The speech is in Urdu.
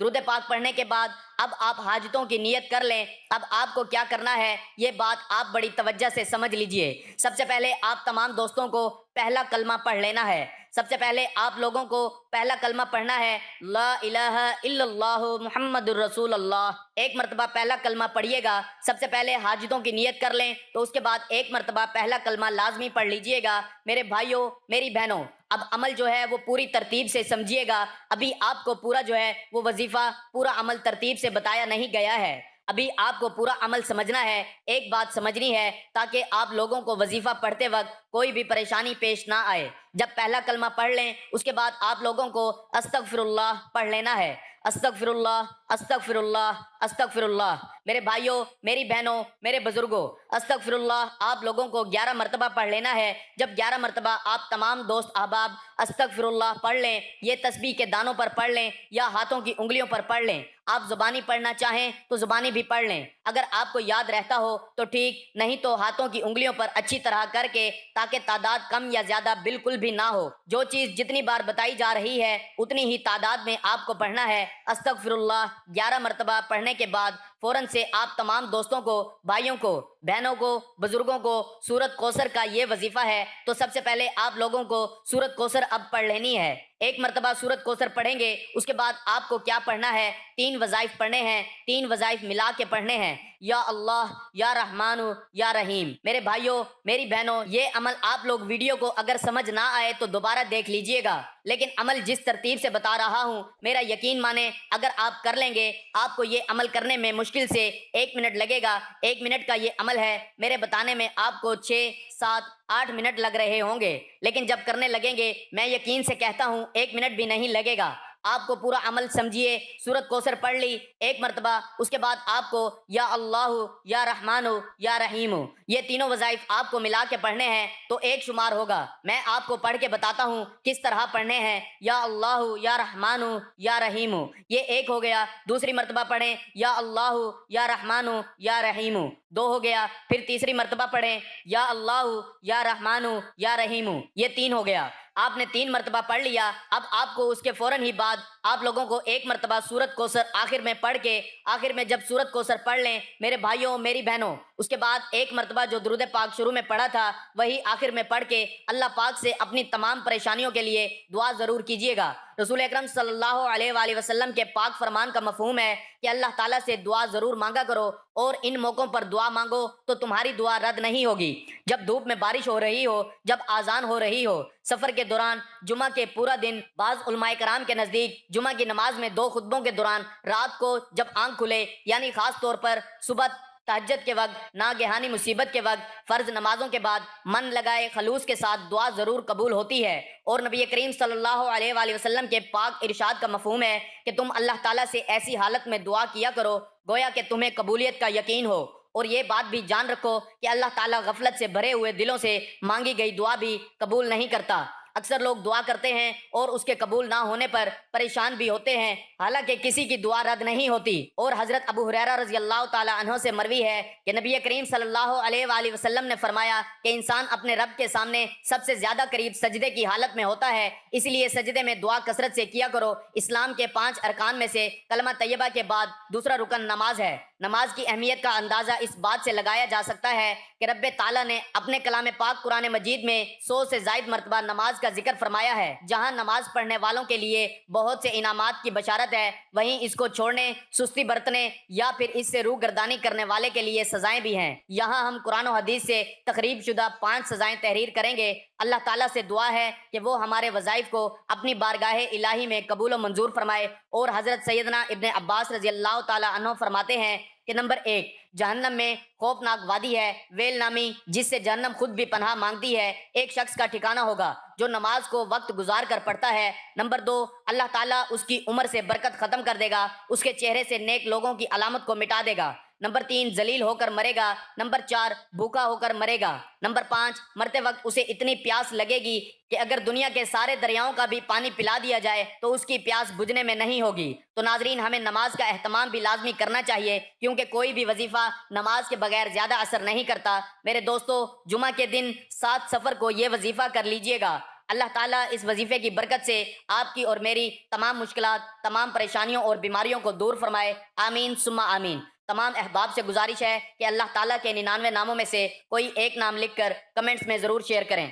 درود پاک پڑھنے کے بعد اب آپ حاجتوں کی نیت کر لیں۔ اب آپ کو کیا کرنا ہے یہ بات آپ بڑی توجہ سے سمجھ لیجئے۔ سب سے پہلے آپ تمام دوستوں کو پہلا کلمہ پڑھ لینا ہے۔ سب سے پہلے آپ لوگوں کو پہلا کلمہ پڑھنا ہے، لا الہ الا اللہ محمد الرسول اللہ۔ ایک مرتبہ پہلا کلمہ پڑھیے گا۔ سب سے پہلے حاجتوں کی نیت کر لیں، تو اس کے بعد ایک مرتبہ پہلا کلمہ لازمی پڑھ لیجئے گا۔ میرے بھائیوں، میری بہنوں، اب عمل جو ہے وہ پوری ترتیب سے سمجھیے گا۔ ابھی آپ کو پورا جو ہے وہ وظیفہ پورا عمل ترتیب سے بتایا نہیں گیا ہے۔ ابھی آپ کو پورا عمل سمجھنا ہے، ایک بات سمجھنی ہے، تاکہ آپ لوگوں کو وظیفہ پڑھتے وقت کوئی بھی پریشانی پیش نہ آئے۔ جب پہلا کلمہ پڑھ لیں، اس کے بعد آپ لوگوں کو استغفر اللہ پڑھ لینا ہے۔ استغفر اللہ، استغفر اللہ، استغفر اللہ۔ میرے بھائیوں، میری بہنوں، میرے بزرگوں، استغفر اللہ آپ لوگوں کو 11 مرتبہ پڑھ لینا ہے۔ جب 11 مرتبہ آپ تمام دوست احباب استغفر اللہ پڑھ لیں، یہ تسبیح کے دانوں پر پڑھ لیں یا ہاتھوں کی انگلیوں پر پڑھ لیں۔ آپ زبانی پڑھنا چاہیں تو زبانی بھی پڑھ لیں، اگر آپ کو یاد رہتا ہو تو ٹھیک، نہیں تو ہاتھوں کی انگلیوں پر اچھی طرح کر کے، تاکہ تعداد کم یا زیادہ بالکل بھی نہ ہو۔ جو چیز جتنی بار بتائی جا رہی ہے اتنی ہی تعداد میں آپ کو پڑھنا ہے۔ استغفر اللہ 11 مرتبہ پڑھنے کے بعد فوراً سے آپ تمام دوستوں کو، بھائیوں کو، بہنوں کو، بزرگوں کو سورت کوثر کا یہ وظیفہ ہے، تو سب سے پہلے آپ لوگوں کو سورت کوثر اب پڑھ لینی ہے۔ ایک مرتبہ سورت کوثر پڑھیں گے، اس کے بعد آپ کو کیا پڑھنا ہے؟ 3 وظائف پڑھنے ہیں، 3 وظائف ملا کے پڑھنے ہیں، یا اللہ، یا رحمان، یا رحیم۔ میرے بھائیوں، میری بہنوں، یہ عمل آپ لوگ ویڈیو کو اگر سمجھ نہ آئے تو دوبارہ دیکھ لیجئے گا، لیکن عمل جس ترتیب سے بتا رہا ہوں، میرا یقین مانیں، اگر آپ کر لیں گے، آپ کو یہ عمل کرنے میں مشکل سے 1 منٹ لگے گا۔ 1 منٹ کا یہ عمل ہے، میرے بتانے میں آپ کو 6، 7، 8 منٹ لگ رہے ہوں گے، لیکن جب کرنے لگیں گے میں یقین سے کہتا ہوں 1 منٹ بھی نہیں لگے گا۔ آپ کو پورا عمل سمجھیے۔ سورت کوثر پڑھ لی 1 مرتبہ، اس کے بعد آپ کو یا اللہ، یا رحمان، یا رحیم، یہ تینوں وظائف آپ کو ملا کے پڑھنے ہیں تو 1 شمار ہوگا۔ میں آپ کو پڑھ کے بتاتا ہوں کس طرح پڑھنے ہیں۔ یا اللہ، یا رحمان، یا رحیم، یہ 1 ہو گیا۔ دوسری مرتبہ پڑھیں یا اللہ، یا رحمان، یا رحیم، 2 ہو گیا۔ پھر تیسری مرتبہ پڑھیں یا اللہ، یا رحمان، یا رحیم، یہ 3 ہو گیا۔ آپ نے 3 مرتبہ پڑھ لیا۔ اب آپ کو اس کے فوراً ہی بعد آپ لوگوں کو 1 مرتبہ سورت کوثر آخر میں پڑھ کے، آخر میں جب سورت کوثر پڑھ لیں میرے بھائیوں، میری بہنوں، اس کے بعد 1 مرتبہ جو درود پاک شروع میں پڑھا تھا وہی آخر میں پڑھ کے اللہ پاک سے اپنی تمام پریشانیوں کے لیے دعا ضرور کیجیے گا۔ رسول اکرم صلی اللہ علیہ وآلہ وسلم کے پاک فرمان کا مفہوم ہے کہ اللہ تعالیٰ سے دعا ضرور مانگا کرو، اور ان موقعوں پر دعا مانگو تو تمہاری دعا رد نہیں ہوگی۔ جب دھوپ میں بارش ہو رہی ہو، جب آذان ہو رہی ہو، سفر کے دوران، جمعہ کے پورا دن، بعض علماء کرام کے نزدیک جمعہ کی نماز میں 2 خطبوں کے دوران، رات کو جب آنکھ کھلے، یعنی خاص طور پر صبح تہجد کے وقت، ناگہانی مصیبت کے وقت، فرض نمازوں کے بعد من لگائے خلوص کے ساتھ دعا ضرور قبول ہوتی ہے۔ اور نبی کریم صلی اللہ علیہ وآلہ وسلم کے پاک ارشاد کا مفہوم ہے کہ تم اللہ تعالیٰ سے ایسی حالت میں دعا کیا کرو گویا کہ تمہیں قبولیت کا یقین ہو، اور یہ بات بھی جان رکھو کہ اللہ تعالیٰ غفلت سے بھرے ہوئے دلوں سے مانگی گئی دعا بھی قبول نہیں کرتا۔ اکثر لوگ دعا کرتے ہیں اور اس کے قبول نہ ہونے پر پریشان بھی ہوتے ہیں، حالانکہ کسی کی دعا رد نہیں ہوتی۔ اور حضرت ابو ہریرہ رضی اللہ تعالی عنہ سے مروی ہے کہ نبی کریم صلی اللہ علیہ وآلہ وسلم نے فرمایا کہ انسان اپنے رب کے سامنے سب سے زیادہ قریب سجدے کی حالت میں ہوتا ہے، اس لیے سجدے میں دعا کثرت سے کیا کرو۔ اسلام کے 5 ارکان میں سے کلمہ طیبہ کے بعد دوسرا رکن نماز ہے۔ نماز کی اہمیت کا اندازہ اس بات سے لگایا جا سکتا ہے کہ رب تعالیٰ نے اپنے کلام پاک قرآن مجید میں 100 سے زائد مرتبہ نماز کا ذکر فرمایا ہے۔ جہاں نماز پڑھنے والوں کے لیے بہت سے انعامات کی بشارت ہے، وہیں اس کو چھوڑنے، سستی برتنے یا پھر اس سے روگردانی کرنے والے کے لیے سزائیں بھی ہیں۔ یہاں ہم قرآن و حدیث سے تقریب شدہ 5 سزائیں تحریر کریں گے۔ اللہ تعالیٰ سے دعا ہے کہ وہ ہمارے وظائف کو اپنی بارگاہ الہی میں قبول و منظور فرمائے۔ اور حضرت سیدنا ابن عباس رضی اللہ تعالی عنہ فرماتے ہیں کہ نمبر 1، جہنم میں خوفناک وادی ہے ویل نامی، جس سے جہنم خود بھی پناہ مانگتی ہے، ایک شخص کا ٹھکانہ ہوگا جو نماز کو وقت گزار کر پڑھتا ہے۔ نمبر 2، اللہ تعالیٰ اس کی عمر سے برکت ختم کر دے گا، اس کے چہرے سے نیک لوگوں کی علامت کو مٹا دے گا۔ نمبر 3، ذلیل ہو کر مرے گا۔ نمبر 4، بھوکا ہو کر مرے گا۔ نمبر 5، مرتے وقت اسے اتنی پیاس لگے گی کہ اگر دنیا کے سارے دریاؤں کا بھی پانی پلا دیا جائے تو اس کی پیاس بجھنے میں نہیں ہوگی۔ تو ناظرین، ہمیں نماز کا اہتمام بھی لازمی کرنا چاہیے، کیونکہ کوئی بھی وظیفہ نماز کے بغیر زیادہ اثر نہیں کرتا۔ میرے دوستو، جمعہ کے دن 7 صفر کو یہ وظیفہ کر لیجئے گا۔ اللہ تعالیٰ اس وظیفے کی برکت سے آپ کی اور میری تمام مشکلات، تمام پریشانیوں اور بیماریوں کو دور فرمائے، آمین ثم آمین۔ تمام احباب سے گزارش ہے کہ اللہ تعالیٰ کے 99 ناموں میں سے کوئی ایک نام لکھ کر کمنٹس میں ضرور شیئر کریں۔